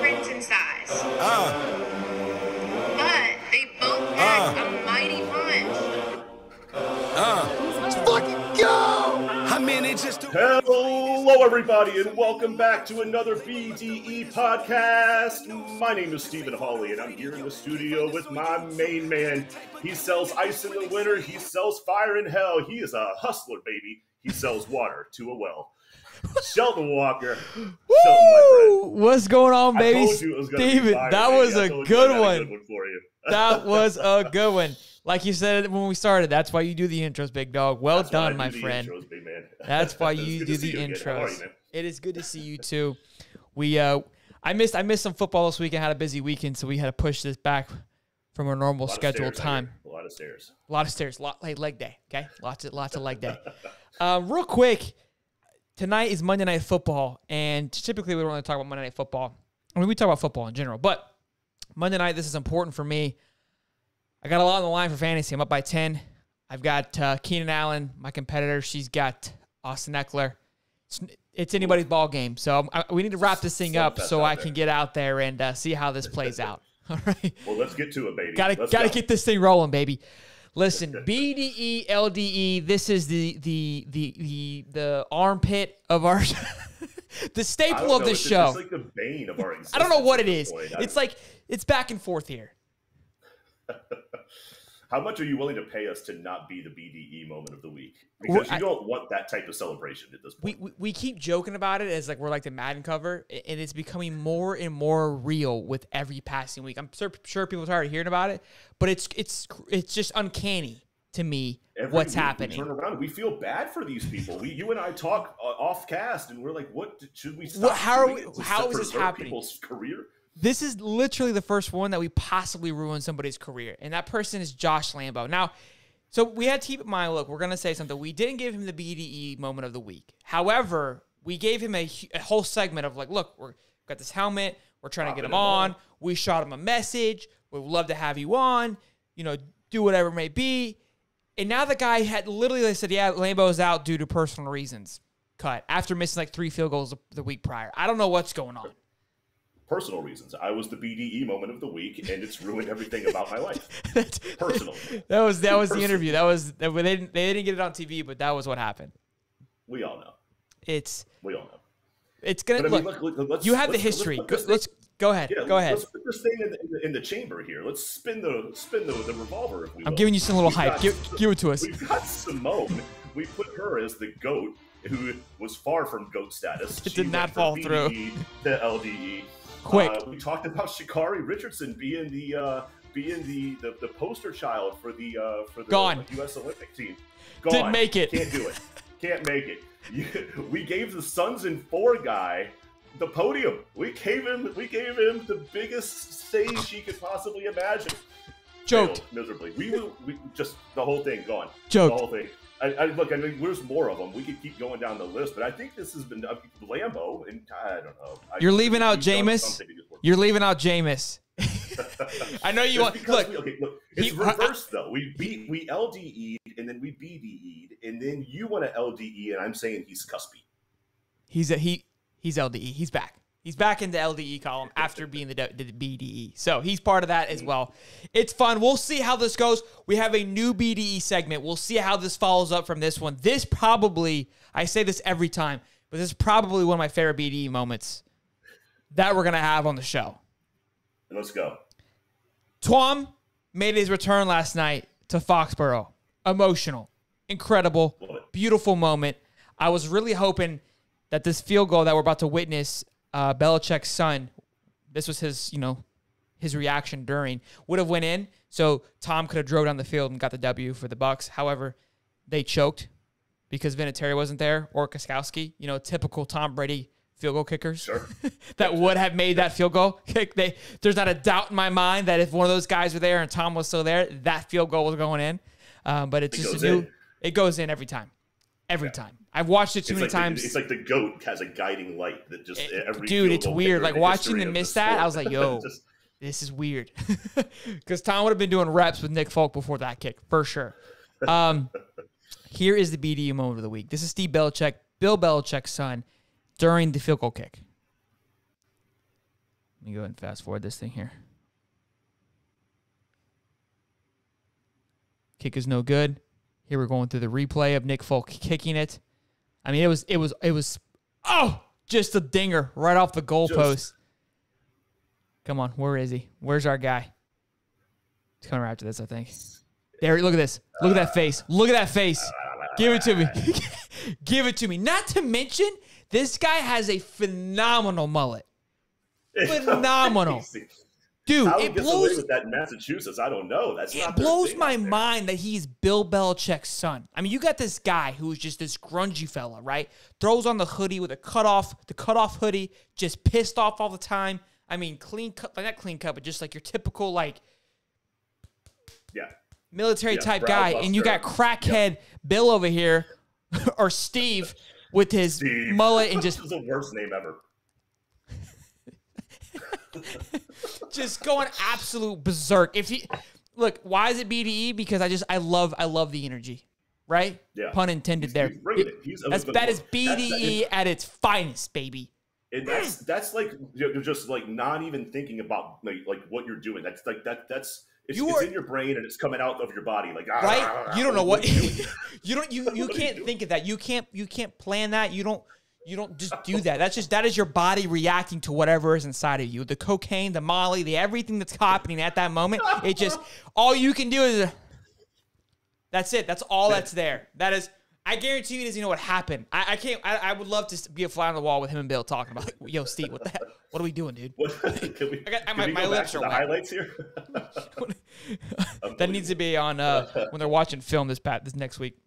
difference in size. But they both pack a mighty punch. Let's fucking go! I mean, it's just... Hello, everybody, and welcome back to another BDE podcast. My name is Stephen Hawley, and I'm here in the studio with my main man. He sells ice in the winter. He sells fire in hell. He is a hustler, baby. He sells water to a well. Sheldon Walker. Sheldon, my friend. What's going on, baby? I told you it was gonna be Steven, fire, that baby. was I a told you good I had one. a good one for you. That was a good one. Like you said when we started, that's why you do the intros, big dog. Well That's why I done, do my the friend. intros, big man. That's why It's you good do to see the you again. How are intros. you, man? It is good to see you too. I missed some football this weekend. Had a busy weekend, so we had to push this back from our normal scheduled time. A lot of stairs. A lot of stairs. Leg day. Okay, lots of leg day. Real quick, tonight is Monday Night Football, and typically we don't really talk about Monday Night Football. I mean, we talk about football in general, but Monday night, this is important for me. I got a lot on the line for fantasy. I'm up by 10. I've got Keenan Allen, my competitor. She's got Austin Eckler. It's anybody's ball game, so we need to wrap this thing up so I can get out there and see how this plays out. All right. Well, let's get to it, baby. Gotta get this thing rolling, baby. Listen, BDE, LDE. This is the armpit of our the staple of this show. It's like the bane of our existence. I don't know what it is. It's like it's back and forth here. How much are you willing to pay us to not be the BDE moment of the week? Because you don't want that type of celebration at this point. We keep joking about it as like we're like the Madden cover, and it's becoming more and more real with every passing week. I'm sure people are tired of hearing about it, but it's just uncanny to me what's happening. We turn around, we feel bad for these people. You and I talk off cast, and we're like, "What should we stop?" How is this happening? People's career. This is literally the first one that we possibly ruined somebody's career, and that person is Josh Lambo. Now, so we had to keep in mind, look, we're going to say something. We didn't give him the BDE moment of the week. However, we gave him a whole segment of like, look, we've got this helmet. We're trying to get him on. We shot him a message. We'd love to have you on. Do whatever it may be. And now the guy had literally, they said, yeah, Lambo's out due to personal reasons. Cut. After missing like 3 field goals the week prior. I don't know what's going on. Personal reasons. I was the BDE moment of the week, and it's ruined everything about my life. Personally. That was the interview. They didn't get it on TV, but that was what happened. We all know. We all know. It's gonna look. You have the history. Let's go ahead. Yeah, go ahead. Let's put this thing in the chamber here. Let's spin the revolver. If we I'm giving you some little hype. Give it to us. We've got Simone. We put her as the GOAT, who was far from GOAT status. It did not fall through. The LDE. Quick. We talked about Sha'Carri Richardson being the poster child for the U.S. Olympic team. Gone. Didn't make it. Can't do it. Can't make it. We gave the Suns in 4 guy the podium. We gave him the biggest stage he could possibly imagine. Joked Failed miserably. We just the whole thing gone. Joked. The whole thing. Look, I mean, there's more of them. We could keep going down the list, but I think this has been Lambo, and I don't know. You're leaving out Jameis. You're leaving out Jameis. I know you want. Look, it's reversed though. We LDE'd and then we BDE'd, and then you want to LDE, and I'm saying he's cuspy. He's LDE. He's back. He's back in the LDE column after being the BDE. So he's part of that as well. It's fun. We'll see how this goes. We have a new BDE segment. We'll see how this follows up from this one. This probably, I say this every time, but this is probably one of my favorite BDE moments that we're going to have on the show. Let's go. Twom made his return last night to Foxborough. Emotional, incredible, beautiful moment. I was really hoping that this field goal that we're about to witness, Belichick's son, this was his reaction during, would have went in. So Tom could have drove down the field and got the W for the Bucs. However, they choked because Vinatieri wasn't there or Koskowski. Typical Tom Brady field goal kickers. Sure. that would have made that field goal kick. There's not a doubt in my mind that if one of those guys were there and Tom was still there, that field goal was going in. But it goes in every time. Every time. I've watched it too many times. It's like the GOAT has a guiding light that just every dude, it's weird. Like watching them miss that, I was like, yo, this is weird. Because Tom would have been doing reps with Nick Folk before that kick, for sure. Here is the BDU moment of the week. This is Steve Belichick, Bill Belichick's son, during the field goal kick. Let me go ahead and fast forward this thing here. Kick is no good. Here we're going through the replay of Nick Folk kicking it. I mean, it was just a dinger right off the goalpost. Come on, where is he? Where's our guy? He's coming right after this, I think. There, look at this. Look at that face. Look at that face. Give it to me. Give it to me. Not to mention, this guy has a phenomenal mullet. Phenomenal. Dude, how it gets away blows with that in Massachusetts. I don't know. it blows my mind that he's Bill Belichick's son. I mean, you got this guy who's just this grungy fella, right? Throws on the hoodie with the cutoff hoodie, just pissed off all the time. I mean, clean cut, like not clean cut, but just like your typical military type guy. And you got crackhead Bill over here, or Steve, with his mullet and just this is the worst name ever. just going absolute berserk. If he look, why is it BDE? Because I love the energy, right? Yeah. Pun intended there. That is BDE at its finest, baby. And that's like you're just like not even thinking about like what you're doing. That's like that's it's in your brain and it's coming out of your body like right. You don't know what you can't think of that. You can't plan that. You don't just do that. That is your body reacting to whatever is inside of you. The cocaine, the Molly, the everything that's happening at that moment. It just all you can do is that's it. That's all that's there. That is. I guarantee you he doesn't know what happened. I can't. I would love to be a fly on the wall with him and Bill talking about, like, yo, Steve, what the heck? What are we doing, dude? My lips are wet. Highlights here. That needs to be on when they're watching film this next week.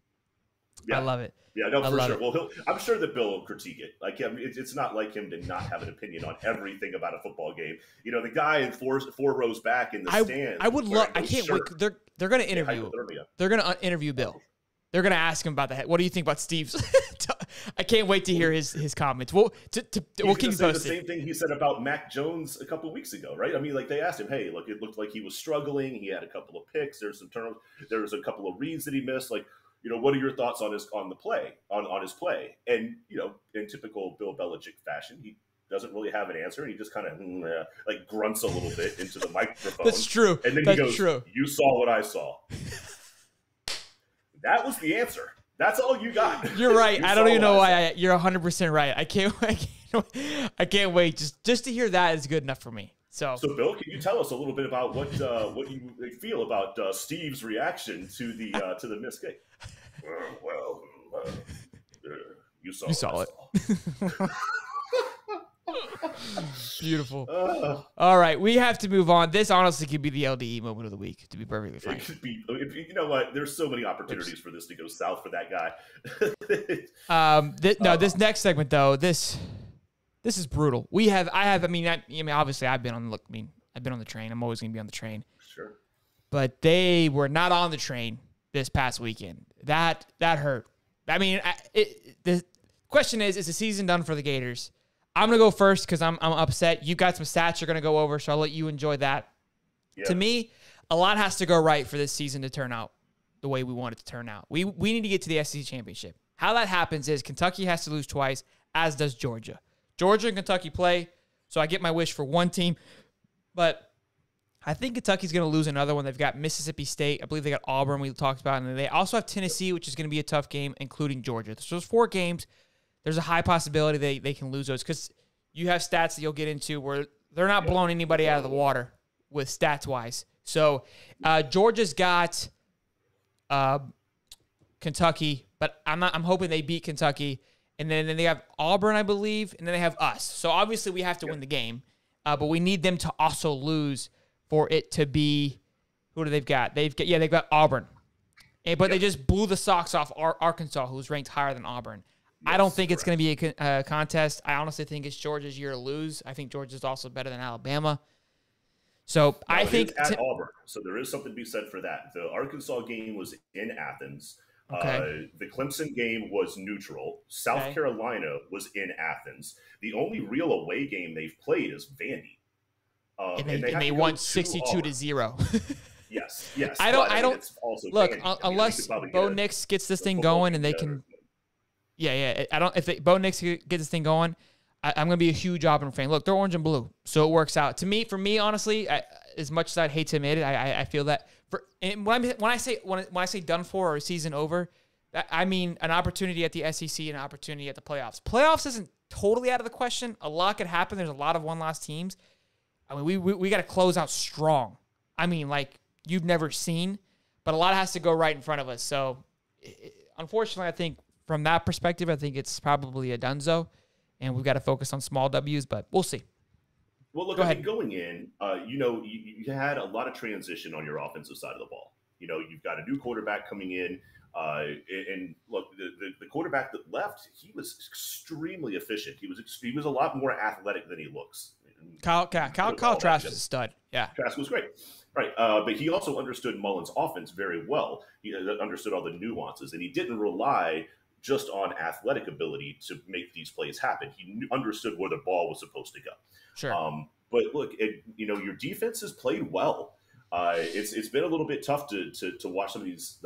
Yeah. I love it. Yeah, no, for sure. Well, I'm sure that Bill will critique it. Like, it's not like him to not have an opinion on everything about a football game. You know, the guy in four rows back in the stands. I would love. I can't wait. They're going to interview. They're going to interview Bill. They're going to ask him about that. What do you think about Steve's? I can't wait to hear his comments. We'll keep posted. The same thing he said about Mac Jones a couple of weeks ago, right? I mean, like they asked him, hey, look, it looked like he was struggling. He had a couple of picks. There's some turnovers. There was a couple of reads that he missed. Like, you know, what are your thoughts on his play? And, you know, in typical Bill Belichick fashion, he doesn't really have an answer, and he just kind of like grunts a little bit into the microphone. That's true. And then he goes, you saw what I saw. That was the answer. That's all you got. You're right. I don't even know why. You're 100% right. I can't wait. Just to hear that is good enough for me. So Bill, can you tell us a little bit about what you feel about Steve's reaction to the missed kick? You saw it. Beautiful. All right, we have to move on. This honestly could be the LDE moment of the week, to be perfectly frank. It could be. You know what? There's so many opportunities for this to go south for that guy. This next segment though, this is brutal. I mean, obviously I've been on the train. I'm always going to be on the train. Sure. But they were not on the train this past weekend. That hurt. I mean, the question is the season done for the Gators? I'm going to go first because I'm upset. You got some stats you're going to go over, so I'll let you enjoy that. Yeah. To me, a lot has to go right for this season to turn out the way we want it to turn out. We need to get to the SEC championship. How that happens is Kentucky has to lose twice, as does Georgia. Georgia and Kentucky play, so I get my wish for one team. But I think Kentucky's going to lose another one. They've got Mississippi State. I believe they got Auburn we talked about. And then they also have Tennessee, which is going to be a tough game, including Georgia. So those 4 games, there's a high possibility they can lose those because you have stats that you'll get into where they're not blowing anybody out of the water with stats-wise. So Georgia's got Kentucky, but I'm hoping they beat Kentucky. And then they have Auburn, I believe, and then they have us. So obviously we have to win the game, but we need them to also lose for it to be – who do they've got? They've got Auburn. But they just blew the socks off Arkansas, who's ranked higher than Auburn. Yes, I don't think it's going to be a contest. I honestly think it's Georgia's year to lose. I think Georgia's also better than Alabama. So I think at Auburn. So there is something to be said for that. The Arkansas game was in Athens. Okay. The Clemson game was neutral. South Carolina was in Athens. The only real away game they've played is Vandy. And they won 62-0. Yes. I don't look unless Bo Nix gets this thing going and they can. Yeah. Bo Nix gets this thing going. I'm going to be a huge Auburn fan. Look, they're orange and blue, so it works out. For me, honestly, as much as I'd hate to admit it, I feel that when I say done for or season over, I mean an opportunity at the SEC and an opportunity at the playoffs. Playoffs isn't totally out of the question. A lot could happen. There's a lot of one-loss teams. I mean, we got to close out strong. I mean, like you've never seen, but a lot has to go right in front of us. So, unfortunately, I think from that perspective, I think it's probably a donezo, and we've got to focus on small W's, but we'll see. Well, look, I mean, going in, you had a lot of transition on your offensive side of the ball. You've got a new quarterback coming in. And look, the quarterback that left, he was extremely efficient. He was a lot more athletic than he looks. Kyle Trask was a stud. Yeah, Trask was great. Right, but he also understood Mullen's offense very well. He understood all the nuances, and he didn't rely just on athletic ability to make these plays happen. He understood where the ball was supposed to go. Sure. But look, your defense has played well. It's been a little bit tough to watch some of these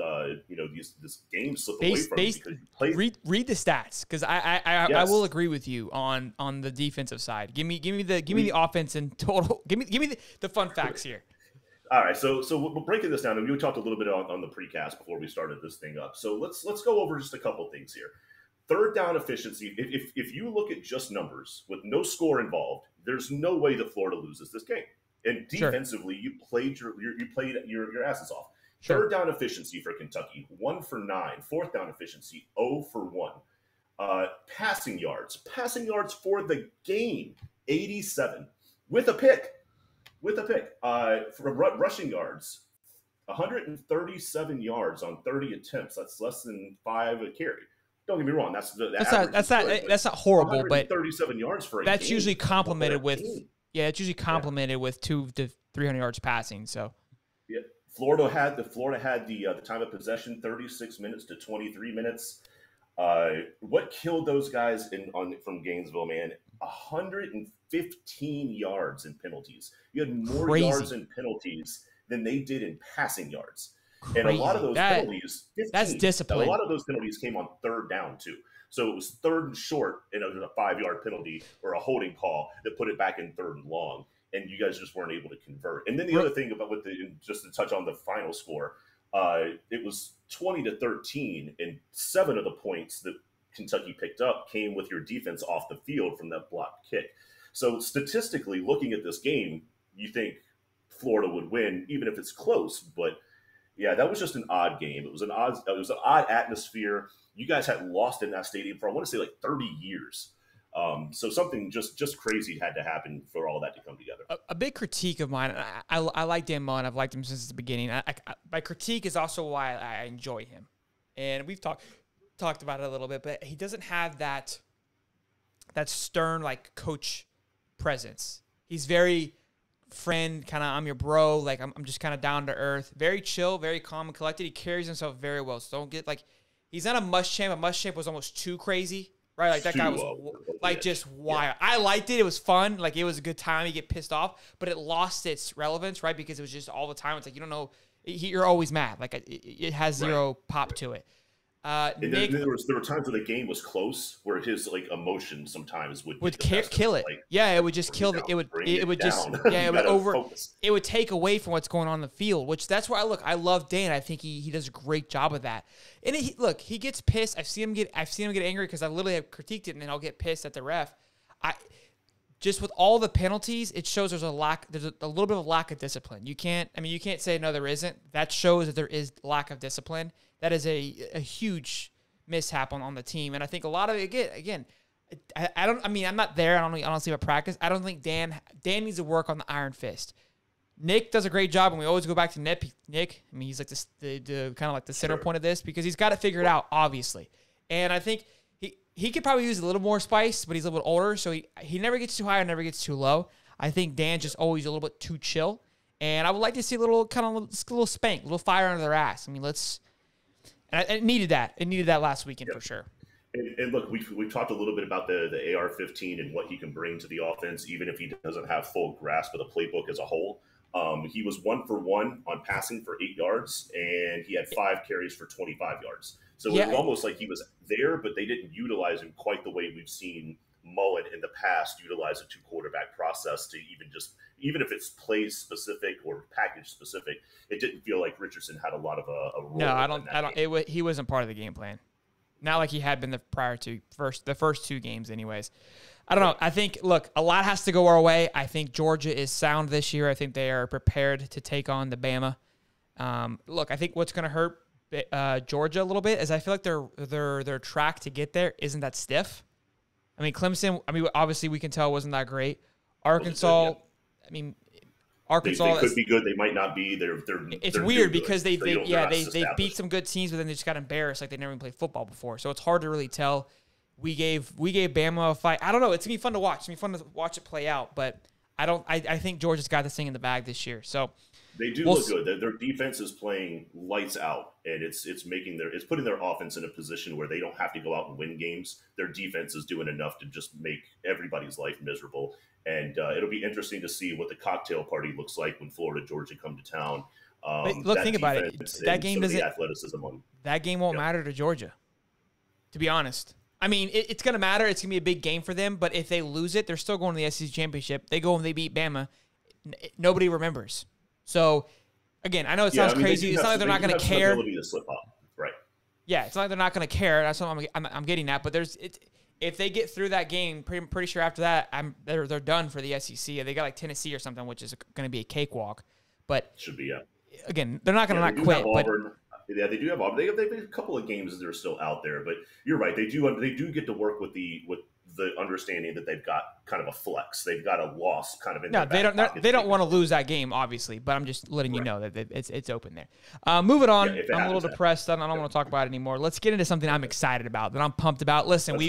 this game slip away from you because you played. Read the stats because I will agree with you on the defensive side. Give me the offense and total. Give me the fun facts here. All right, so we're breaking this down, and we talked a little bit on the precast before we started this thing up. So let's go over just a couple things here. Third down efficiency. If you look at just numbers with no score involved, there's no way that Florida loses this game. And defensively, you played your asses off. Sure. Third down efficiency for Kentucky, 1 for 9. Fourth down efficiency, 0 for 1. Passing yards for the game, 87 with a pick. For rushing yards, 137 yards on 30 attempts. That's less than 5 a carry. Don't get me wrong. That's not horrible, but 37 yards for a game. That's usually complemented with. Yeah, it's usually complemented with 200 to 300 yards passing. So, yeah, Florida had the time of possession 36 minutes to 23 minutes. What killed those guys from Gainesville, man? 115 yards in penalties. You had more yards in penalties than they did in passing yards. Crazy. And a lot of those penalties, 15, that's discipline. A lot of those penalties came on third down too. So it was third and short, and it was a 5-yard penalty or a holding call that put it back in third and long, and you guys just weren't able to convert. And then the other thing about just to touch on the final score, it was 20-13, and 7 of the points that Kentucky picked up came with your defense off the field from that blocked kick. So statistically, looking at this game, you think Florida would win, even if it's close. But yeah, that was just an odd game. It was an odd atmosphere. You guys had lost in that stadium for, I want to say, like 30 years. So something just crazy had to happen for all that to come together. A big critique of mine, I like Dan Mullen. I've liked him since the beginning. My critique is also why I enjoy him. And we've talked about it a little bit, but he doesn't have that stern, like, coach presence. He's very friend, kind of, I'm your bro. Like, I'm just kind of down to earth. Very chill, very calm and collected. He carries himself very well. So don't get, like, he's not a Muschamp. A Muschamp was almost too crazy, right? Like, that guy was, like, just wild. Yeah. I liked it. It was fun. Like, it was a good time. You get pissed off, but it lost its relevance, right? Because it was just all the time. It's like, you don't know. You're always mad. Like, it has zero pop to it. Nick, there were times where the game was close, where his emotion sometimes would kill it. Like, yeah, it would just kill it. It would take away from what's going on in the field. Which that's why I love Dan. I think he does a great job of that. And he gets pissed. I've seen him get angry because I literally have critiqued it, and then I'll get pissed at the ref. Just with all the penalties, it shows there's a little bit of lack of discipline. You can't say no, there isn't. That shows that there is lack of discipline. That is a huge mishap on the team. And I think a lot of it, again, I'm not there. I don't see him at practice. I don't think Dan needs to work on the iron fist. Nick does a great job, and we always go back to Nick. I mean, he's like the kind of like the center point of this because he's got to figure it out, obviously. And I think he could probably use a little more spice, but he's a little bit older, so he never gets too high or never gets too low. I think Dan's just always a little bit too chill. And I would like to see a little spank, a little fire under their ass. I mean, it needed that. It needed that last weekend for sure. And look, we've talked a little bit about the AR-15 and what he can bring to the offense, even if he doesn't have full grasp of the playbook as a whole. He was 1 for 1 on passing for 8 yards, and he had 5 carries for 25 yards. So it was almost like he was there, but they didn't utilize him quite the way we've seen Mullen in the past utilized a 2-quarterback process to even if it's play specific or package specific, it didn't feel like Richardson had a lot of a role. No, I don't. He wasn't part of the game plan. Not like he had been the first 2 games, anyways. I don't know. I think, look, a lot has to go our way. I think Georgia is sound this year. I think they are prepared to take on the Bama. Look, I think what's going to hurt Georgia a little bit is I feel like their track to get there isn't that stiff. I mean, Clemson, obviously we can tell wasn't that great. Arkansas, Arkansas they could be good. They might not be. It's weird because they beat some good teams, but then they just got embarrassed like they never even played football before. So it's hard to really tell. We gave Bama a fight. I don't know. It's gonna be fun to watch. It's gonna be fun to watch it play out. But I think Georgia's got this thing in the bag this year. So they do look good. Their defense is playing lights out, and it's putting their offense in a position where they don't have to go out and win games. Their defense is doing enough to just make everybody's life miserable. And it'll be interesting to see what the cocktail party looks like when Florida Georgia come to town. Look, think about it. That game doesn't. That game won't matter to Georgia. To be honest, I mean, it's going to matter. It's going to be a big game for them. But if they lose it, they're still going to the SEC championship. They go and they beat Bama. Nobody remembers. So again, I know it sounds crazy. It's not like they're not going to care. To slip up. Right. Yeah, it's not like they're not going to care. That's what I'm getting at. But if they get through that game, pretty sure after that, they're done for the SEC. They got like Tennessee or something, which is going to be a cakewalk. But should be, yeah. Again, they're not going to not quit. But yeah, they do have Auburn. They have a couple of games that are still out there. But you're right. They do get to work with the understanding that they've got kind of a flex. They've got a loss kind of in. No, they don't want to lose that game, obviously. But I'm just letting you know that it's open there. Moving on. I'm a little depressed. I don't want to talk about it anymore. Let's get into something I'm excited about, that I'm pumped about. Listen,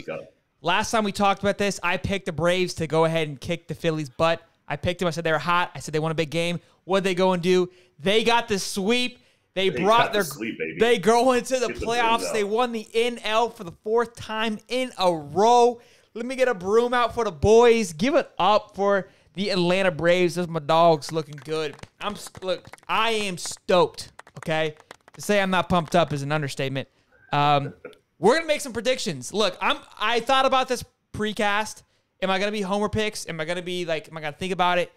last time we talked about this, I picked the Braves to go ahead and kick the Phillies' butt. I picked them. I said they were hot. I said they won a big game. What'd they go and do? They got the sweep. They go into the playoffs. They won the NL for the 4th time in a row. Let me get a broom out for the boys. Give it up for the Atlanta Braves. Those my dogs looking good. I am stoked. Okay, to say I'm not pumped up is an understatement. We're gonna make some predictions. Look, I thought about this precast. Am I gonna be homer picks? Am I gonna think about it?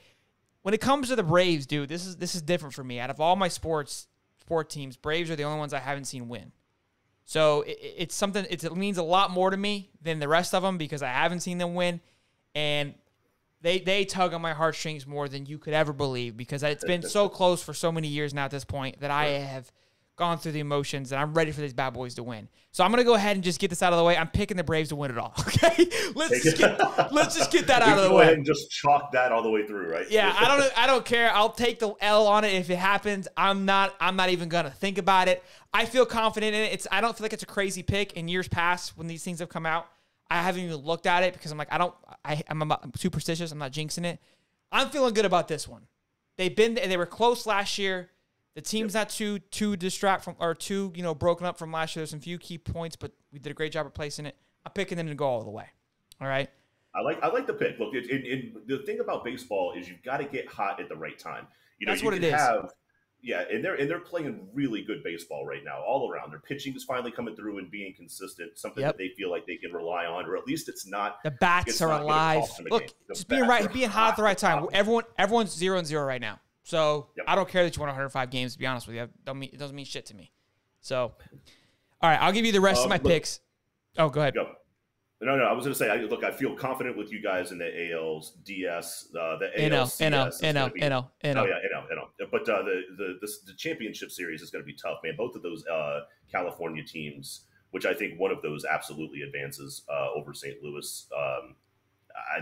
When it comes to the Braves, dude, this is different for me. Out of all my sport teams, Braves are the only ones I haven't seen win. So it's something. It means a lot more to me than the rest of them because I haven't seen them win, and they tug on my heartstrings more than you could ever believe because it's been so close for so many years now at this point that I have gone through the emotions, and I'm ready for these bad boys to win. So I'm going to go ahead and just get this out of the way. I'm picking the Braves to win it all, okay? Let's just get that out of the way. Go ahead and just chalk that all the way through, right? Yeah, I don't care. I'll take the L on it if it happens. I'm not even going to think about it. I feel confident in it. I don't feel like it's a crazy pick. In years past when these things have come out, I haven't even looked at it because I'm like, I'm superstitious. I'm not jinxing it. I'm feeling good about this one. They were close last year. The team's not too distract from or too broken up from last year. There's some few key points, but we did a great job replacing it. I'm picking them to go all the way. All right. I like the pick. Look, the thing about baseball is you've got to get hot at the right time. That's what it is. And they're playing really good baseball right now, all around. Their pitching is finally coming through and being consistent, something that they feel like they can rely on, or at least it's not. The bats are alive. Look, just being hot at the right time. Everyone's 0-0 right now. So I don't care that you won 105 games. To be honest with you, it doesn't mean shit to me. So, all right, I'll give you the rest of my picks. Oh, go ahead. Go. No. I was going to say, I feel confident with you guys in the ALDS, the ALCS. NL. Oh yeah, NL. But the championship series is going to be tough, man. Both of those California teams, which I think one of those absolutely advances over St. Louis.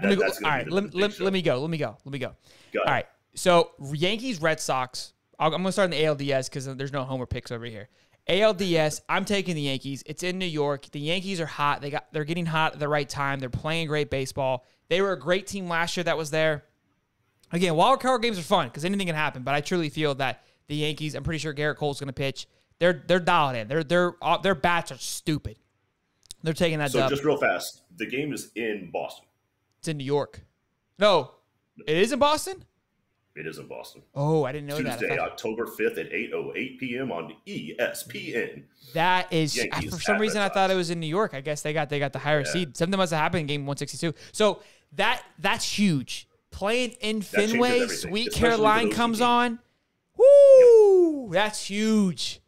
Let me go. All right. So Yankees, Red Sox. I'm going to start in the ALDS because there's no homer picks over here. ALDS, I'm taking the Yankees. It's in New York. The Yankees are hot. They're getting hot at the right time. They're playing great baseball. They were a great team last year that was there. Again, wild card games are fun because anything can happen. But I truly feel that the Yankees, I'm pretty sure Garrett Cole's going to pitch. They're dialed in. Their bats are stupid. They're taking that. So just real fast, the game is in Boston. It's in New York. No, it is in Boston. It is in Boston. Oh, I didn't know that. Tuesday, October 5th at 8:08 p.m. on ESPN. That is, Yankees for some reason, I thought it was in New York. I guess they got the higher seed. Something must have happened in game 162. So that's huge. Playing in Fenway, Sweet Caroline comes on. Woo! Yep. That's huge.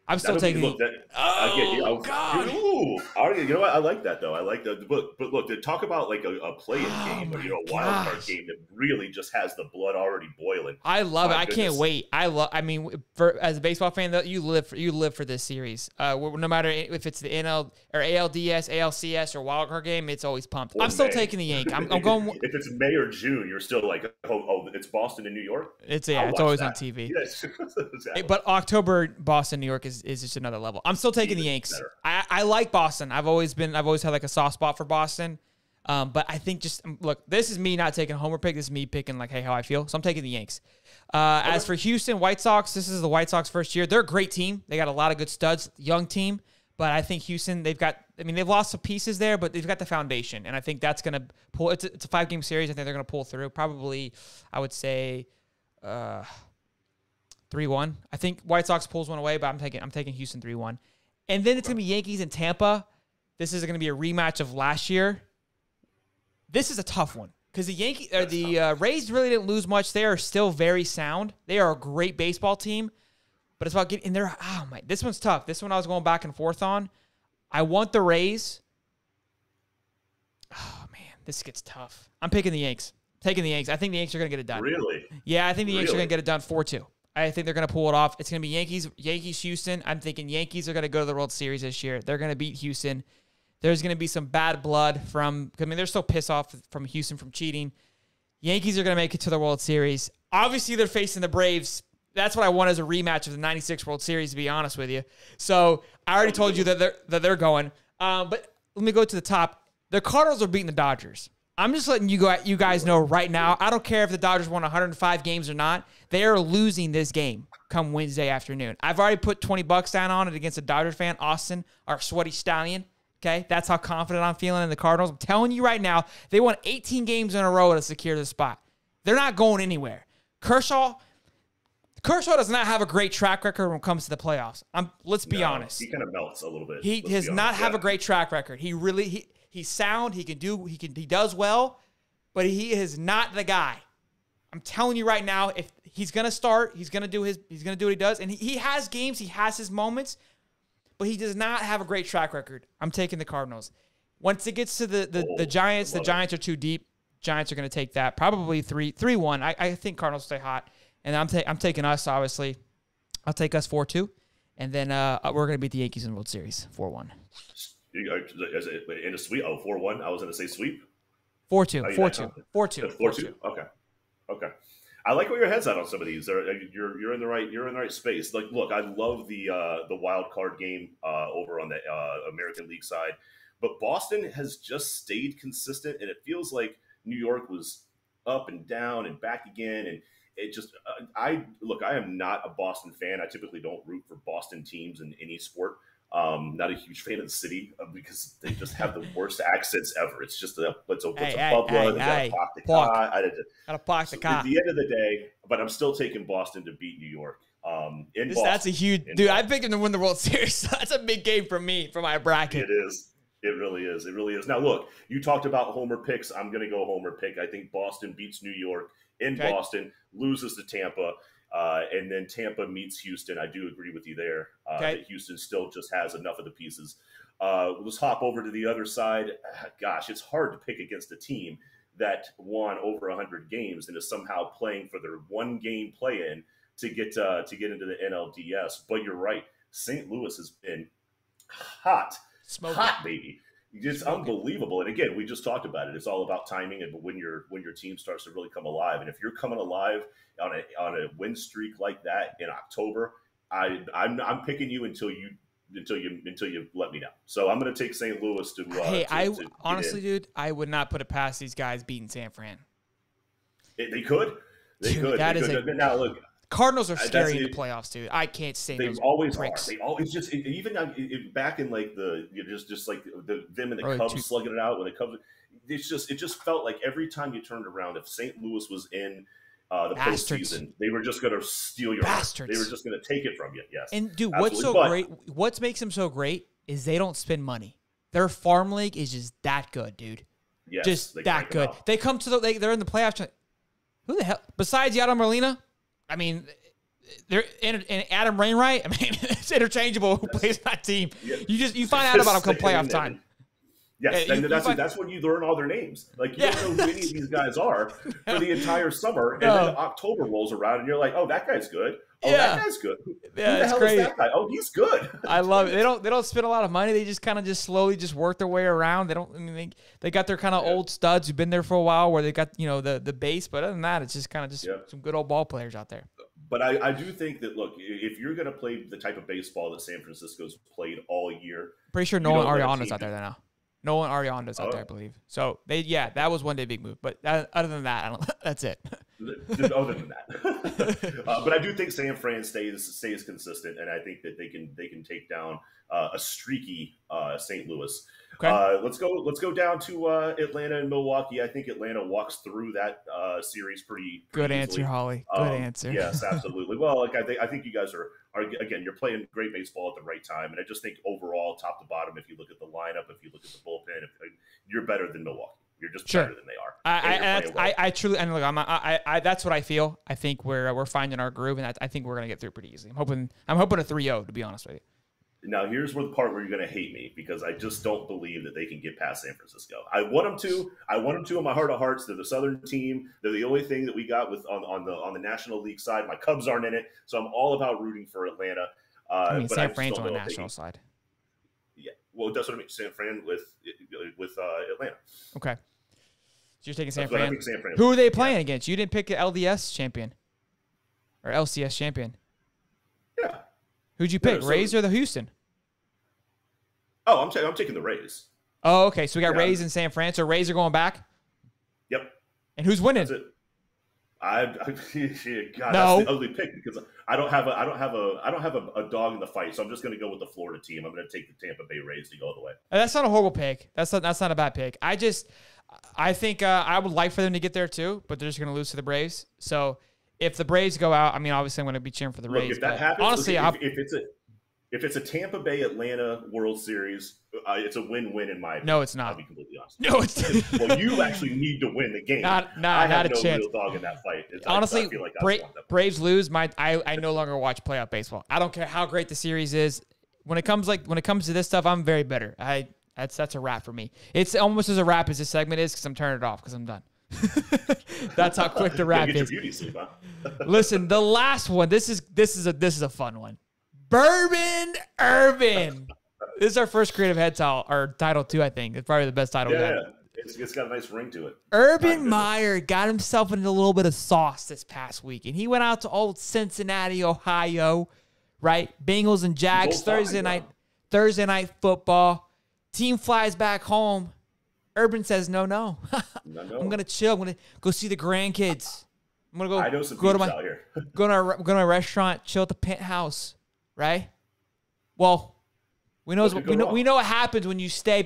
I'm still taking it. God. You know what? I like that, though. I like that. But look, to talk about like a play-in game or, a wild card game that really just has the blood already boiling. I love it. I can't wait. I mean, as a baseball fan, though, you live for this series. No matter if it's the NL or ALDS, ALCS, or wild card game, it's always pumped. I'm still taking the Yank. I'm going. If it's May or June, you're still like, oh, it's Boston and New York. It's always on TV. Yes, exactly. But October, Boston, New York is just another level. I'm still taking the Yanks. I like Boston. I've always had like a soft spot for Boston. But I think look, this is me not taking a homer pick. This is me picking like, hey, how I feel. So I'm taking the Yanks. As for Houston White Sox, this is the White Sox first year. They're a great team. They got a lot of good studs, young team. But I think Houston, they've lost some pieces there, but they've got the foundation. And I think that's going to pull. It's a 5-game series. I think they're going to pull through. Probably, I would say, 3-1. I think White Sox pulls one away, but I'm taking Houston 3-1. And then it's going to be Yankees and Tampa. This is going to be a rematch of last year. This is a tough one because the Rays really didn't lose much. They are still very sound. They are a great baseball team, but it's about getting in there. Oh my, this one's tough. This one I was going back and forth on. I want the Rays. Oh man, this gets tough. I'm picking the Yanks. Taking the Yanks. I think the Yanks are going to get it done. Really? Yeah, I think the Yanks are going to get it done 4-2. I think they're going to pull it off. It's going to be Yankees, Houston. I'm thinking Yankees are going to go to the World Series this year. They're going to beat Houston. There's going to be some bad blood they're still pissed off from Houston from cheating. Yankees are going to make it to the World Series. Obviously, they're facing the Braves. That's what I want as a rematch of the 96 World Series, to be honest with you. So I already told you that they're going. But let me go to the top. The Cardinals are beating the Dodgers. I'm just letting you guys know right now. I don't care if the Dodgers won 105 games or not. They are losing this game come Wednesday afternoon. I've already put $20 down on it against a Dodger fan, Austin, our sweaty stallion. Okay, that's how confident I'm feeling in the Cardinals. I'm telling you right now, they won 18 games in a row to secure the spot. They're not going anywhere. Kershaw does not have a great track record when it comes to the playoffs. Let's be honest. He kind of melts a little bit. He does not have a great track record. He's sound. He does well, but he is not the guy. I'm telling you right now, if he's gonna start, he's gonna do what he does, and he has games, he has his moments, but he does not have a great track record. I'm taking the Cardinals. Once it gets to the Giants, the Giants are too deep. Giants are gonna take that probably 3-1. I think Cardinals stay hot, and I'm taking us obviously. I'll take us 4-2, and then we're gonna beat the Yankees in the World Series 4-1. In a sweep? 4-1. I was going to say sweep. 4-2. 4-2. Okay. I like where your head's at on some of these. You're in the right space. Like, look, I love the wild card game over on the American League side, but Boston has just stayed consistent, and it feels like New York was up and down and back again, and it just I am not a Boston fan. I typically don't root for Boston teams in any sport. Not a huge fan of the city because they just have the worst accents ever. It's just a bubba. They gotta park the car. At the end of the day, but I'm still taking Boston to beat New York. That's a huge dude. I picked him to win the World Series. That's a big game for me for my bracket. It is. It really is. Now look, you talked about homer picks. I'm going to go homer pick. I think Boston beats New York in Boston, loses to Tampa. And then Tampa meets Houston. I do agree with you there. That Houston still just has enough of the pieces. Let's hop over to the other side. Gosh, it's hard to pick against a team that won over 100 games and is somehow playing for their one-game play-in to get into the NLDS. But you're right. St. Louis has been hot, baby. It's unbelievable. And again, we just talked about it. It's all about timing and when your team starts to really come alive. And if you're coming alive on a win streak like that in October, I'm picking you until you let me know. So I'm going to take St. Louis to. Honestly, dude, I would not put it past these guys beating San Fran. They could. Now look. Cardinals are scary in the playoffs, dude. I can't say they always bricks. Are. They always just even back in like just like them and the Cubs slugging it out when the Cubs. It just felt like every time you turned around, if St. Louis was in the postseason. They were just going to steal your heart. They were just going to take it from you. Yes. And dude, what's so great? What makes them so great is they don't spend money. Their farm league is just that good, dude. Yes, just that good. They come to they're in the playoffs. Who the hell? Besides Yadier Molina, I mean, they're and Adam Wainwright. I mean, it's interchangeable who plays that team. Yeah. You find out about them come playoff time. Yes, and that's when you learn all their names. Like, you don't know who any of these guys are for the entire summer, and then October rolls around, and you're like, oh, that guy's good. Oh, that guy's good. Who the hell is that guy? Oh, he's good. I love it. They don't spend a lot of money. They just kind of slowly work their way around. They don't. I mean, they got their kind of old studs who've been there for a while, where they got the base. But other than that, it's just kind of some good old ball players out there. But I do think that, look, if you're going to play the type of baseball that San Francisco's played all year, pretty sure Nolan Ariando's out there now. Nolan Ariando's out there, I believe. So that was one day big move. But other than that, that's it. Other than that, but I do think San Fran stays consistent, and I think that they can take down a streaky St. Louis. Okay. Let's go down to Atlanta and Milwaukee. I think Atlanta walks through that series pretty good easily. Answer, Holly. Good answer. Yes, absolutely. Well, like I think you guys are again, you're playing great baseball at the right time, and I just think overall, top to bottom, if you look at the lineup, if you look at the bullpen, you're better than Milwaukee. You're just better than they are. I truly, and look, I that's what I feel. I think we're finding our groove, and I think we're gonna get through pretty easily. I'm hoping a 3-0, to be honest with you. Now, here's the part where you're going to hate me, because I just don't believe that they can get past San Francisco. I want them to. I want them to in my heart of hearts. They're the Southern team. They're the only thing that we got with on the National League side. My Cubs aren't in it, so I'm all about rooting for Atlanta. But San Fran's on the national side. Yeah, well, that's what I mean. San Fran with Atlanta. Okay, so you're taking San Fran. Who are they playing against? You didn't pick an LDS champion or LCS champion. Yeah. Who'd you pick, Rays or the Houston? Oh, I'm taking the Rays. Oh, okay. So we got Rays and San Fran. So Rays are going back. Yep. And who's winning? That's it. God, that's the ugly pick, because I don't have a dog in the fight. So I'm just going to go with the Florida team. I'm going to take the Tampa Bay Rays to go all the way. That's not a horrible pick. That's not a bad pick. I think I would like for them to get there too, but they're just going to lose to the Braves. So if the Braves go out, I mean, obviously I'm going to be cheering for the Rays. If that happens, honestly, if it's a Tampa Bay Atlanta World Series, it's a win-win in my opinion. No, it's not. I'll be completely honest. No, it's well, you actually need to win the game. I have no real dog in that fight. Honestly, I feel like Braves lose. I no longer watch playoff baseball. I don't care how great the series is. When it comes to this stuff, I'm very bitter. That's a wrap for me. It's almost as a wrap as this segment is, because I'm turning it off because I'm done. That's how quick the wrap is. Beauty sleep, huh? Listen, the last one. This is a fun one. Bourbon Urban. This is our first creative head title too. I think it's probably the best title. Yeah, it's got a nice ring to it. Urban Meyer got himself into a little bit of sauce this past week, and he went out to old Cincinnati, Ohio. Right, Bengals and Jags Thursday night football. Team flies back home. Urban says, no. I'm going to chill. I'm going to go see the grandkids. I'm going to go to my restaurant, chill at the penthouse, right? Well, we know what happens when you stay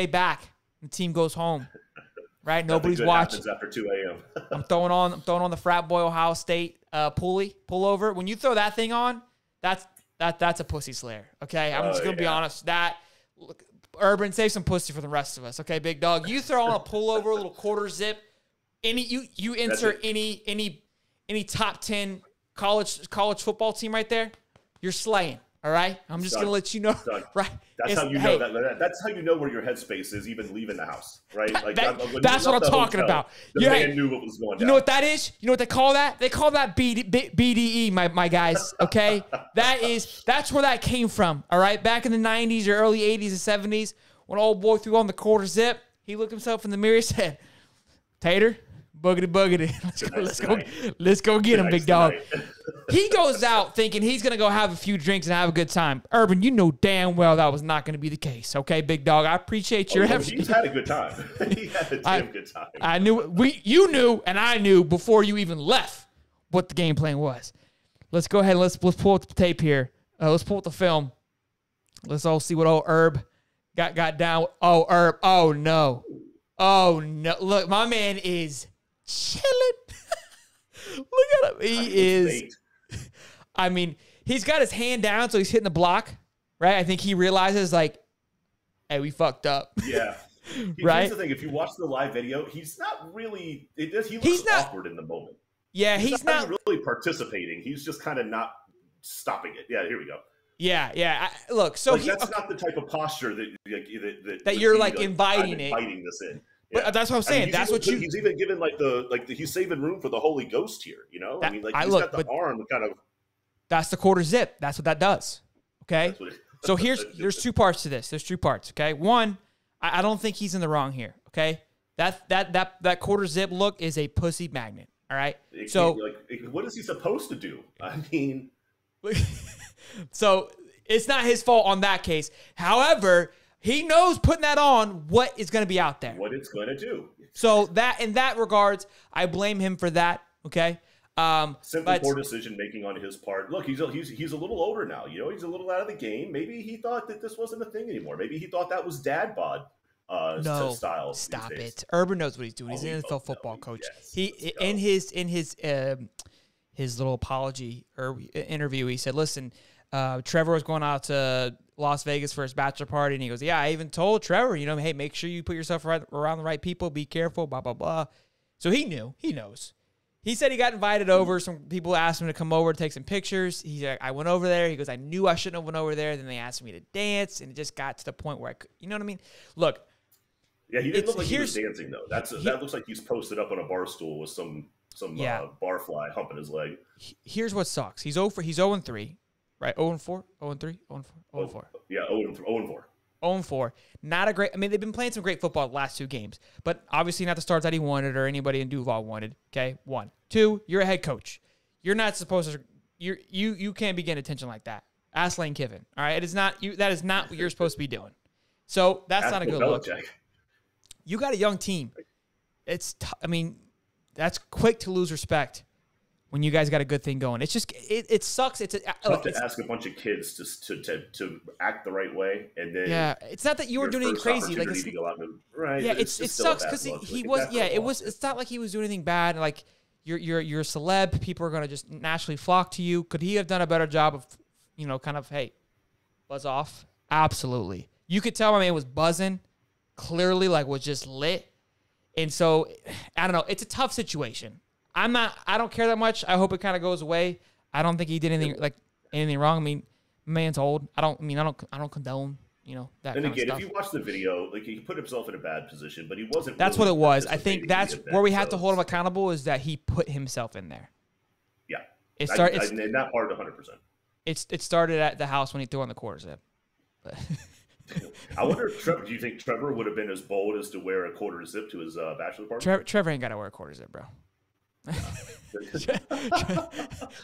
back and the team goes home, right? Nobody's watching. After 2 a.m. I'm throwing on the frat boy Ohio State pullover. When you throw that thing on, that's a pussy slayer, okay? I'm just going to be honest. Look, Urban, save some pussy for the rest of us, okay, big dog? You throw on a pullover, a little quarter zip, you insert any top 10 college football team right there, you're slaying. All right, I'm just gonna let you know. Right, that's how you know that's how you know where your headspace is, even leaving the house. Right, like that's what I'm talking about. The man knew what was going down. You know what that is? You know what they call that? They call that BDE, my guys. Okay, that's where that came from. All right, back in the '90s or early '80s and '70s, when old boy threw on the quarter zip, he looked himself in the mirror and said, "Tater, boogity. Let's go get him, big dog." He goes out thinking he's going to go have a few drinks and have a good time. Urban, you know damn well that was not going to be the case. Okay, big dog. I appreciate your effort. He's had a good time. He had a damn good time. You knew, and I knew before you even left what the game plan was. Let's go ahead and let's pull up the tape here. Let's pull up the film. Let's all see what old Herb got down. Oh, Herb. Oh, no. Look, my man is chilling. Look at him. He is. I mean, he's got his hand down, so he's hitting the block, right? I think he realizes, like, hey, we fucked up. Yeah. Right? Here's the thing. If you watch the live video, he's not really – he looks awkward in the moment. Yeah, he's not really participating. He's just kind of not stopping it. Yeah, here we go. Yeah. Look, so like, that's not the type of posture that you're like inviting this in. Yeah. But that's what I'm saying. He's even given he's saving room for the Holy Ghost here. You know, I mean, like he's got the arm kind of. That's the quarter zip. That's what that does. Okay. So there's two parts to this. There's two parts. Okay. One, I don't think he's in the wrong here. Okay. That quarter zip look is a pussy magnet. All right. So what is he supposed to do? I mean. So it's not his fault on that case. However, he knows putting that on what is going to be out there. What it's going to do. So that in that regards, I blame him for that. Okay. Simply poor decision making on his part. Look, he's a little older now. You know, he's a little out of the game. Maybe he thought that this wasn't a thing anymore. Maybe he thought that was dad bod. No, style. Stop it. Urban knows what he's doing. He's an NFL football coach. Yes, in his little apology or interview, he said, "Listen, Trevor was going out to Las Vegas for his bachelor party, and he goes, yeah, I even told Trevor, hey, make sure you put yourself around the right people, be careful, blah blah blah." So he knows. He said he got invited over. Some people asked him to come over to take some pictures. He's like, I went over there. He goes, I knew I shouldn't have went over there. Then they asked me to dance, and it just got to the point where you know what I mean? Look. Yeah, he didn't look like he was dancing, though. That looks like he's posted up on a bar stool with some barfly humping his leg. Here's what sucks. He's 0-3, right? 0-4? 0-3? 0-4. Yeah, 0-4. 0-4. Not a great – I mean, they've been playing some great football the last two games, but obviously not the start that he wanted or anybody in Duval wanted, okay? 1. 2, you're a head coach. You're not supposed to – you can't be getting attention like that. Ask Lane Kiffin, all right? That is not what you're supposed to be doing. So that's not a good look. You got a young team. That's quick to lose respect when you guys got a good thing going. It's just it sucks. It's tough to ask a bunch of kids to act the right way, and then it's not that you were doing anything crazy. Like to go out and, right? Yeah, it sucks because he was. Yeah, it was. It's not like he was doing anything bad. Like you're a celeb. People are gonna just naturally flock to you. Could he have done a better job of, hey, buzz off? Absolutely. You could tell my man was buzzing. Clearly, was just lit. And so, I don't know. It's a tough situation. I don't care that much. I hope it kind of goes away. I don't think he did anything wrong. I mean, man's old. I don't condone, that and kind again, of stuff. if you watch the video, he put himself in a bad position, but he wasn't. That's what it was. I think that's where we have to hold him accountable, is that he put himself in there. Yeah. It started. And that part 100%. It started at the house when he threw on the quarter zip. But I wonder if do you think Trevor would have been as bold as to wear a quarter zip to his bachelor party? Trevor ain't got to wear a quarter zip, bro.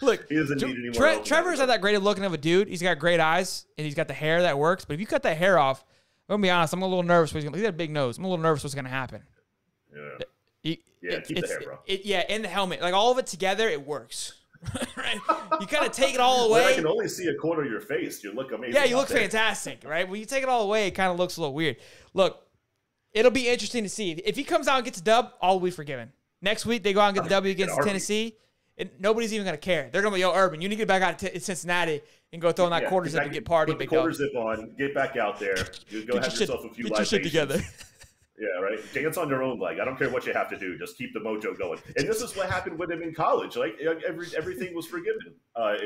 Look, he doesn't need any more. Trevor's not that great at looking of a dude. He's got great eyes, and he's got the hair that works. But if you cut that hair off, I'm going to be honest, I'm a little nervous. He's got a big nose. I'm a little nervous what's going to happen. Yeah. Keep the hair, bro. And the helmet. All of it together, it works. Right? You kind of take it all away. Well, I can only see a quarter of your face. You look amazing. Yeah, you look fantastic, right? When you take it all away, it kind of looks a little weird. Look, it'll be interesting to see. If he comes out and gets a dub, all will be forgiven. Next week, they go out and get the W against Tennessee, and nobody's even going to care. They're going to be, Urban, you need to get back out to Cincinnati and go throw on that quarter zip and get party. Put the quarter zip on, get back out there. Go have yourself a few libations. Get your shit together. Yeah, right. Dance on your own leg. I don't care what you have to do. Just keep the mojo going. And this is what happened with him in college. Everything was forgiven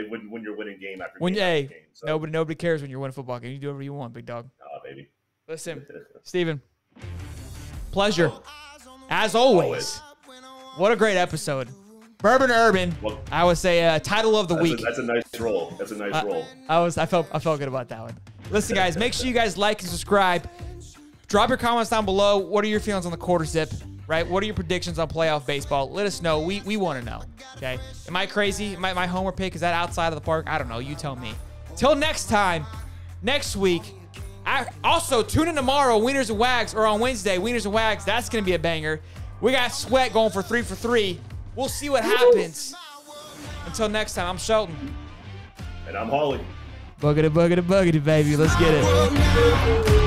when you're winning game after game. So. Nobody cares when you're winning a football game. You do whatever you want, big dog. Baby. Listen, Steven, pleasure as always. What a great episode. Bourbon Urban. Well, I would say title of the week. That's a nice roll. That's a nice roll. I felt good about that one. Listen, guys, make sure you guys like and subscribe. Drop your comments down below. What are your feelings on the quarter zip, right? What are your predictions on playoff baseball? Let us know. We want to know, okay? Am I crazy? My homer pick, is that outside of the park? I don't know. You tell me. Till next time, next week. Also, tune in tomorrow, Wieners and Wags, or on Wednesday, Wieners and Wags. That's going to be a banger. We got Sweat going for 3 for 3. We'll see what happens. Until next time, I'm Shelton. And I'm Holly. Buggity, buggity, buggity, baby. Let's get it.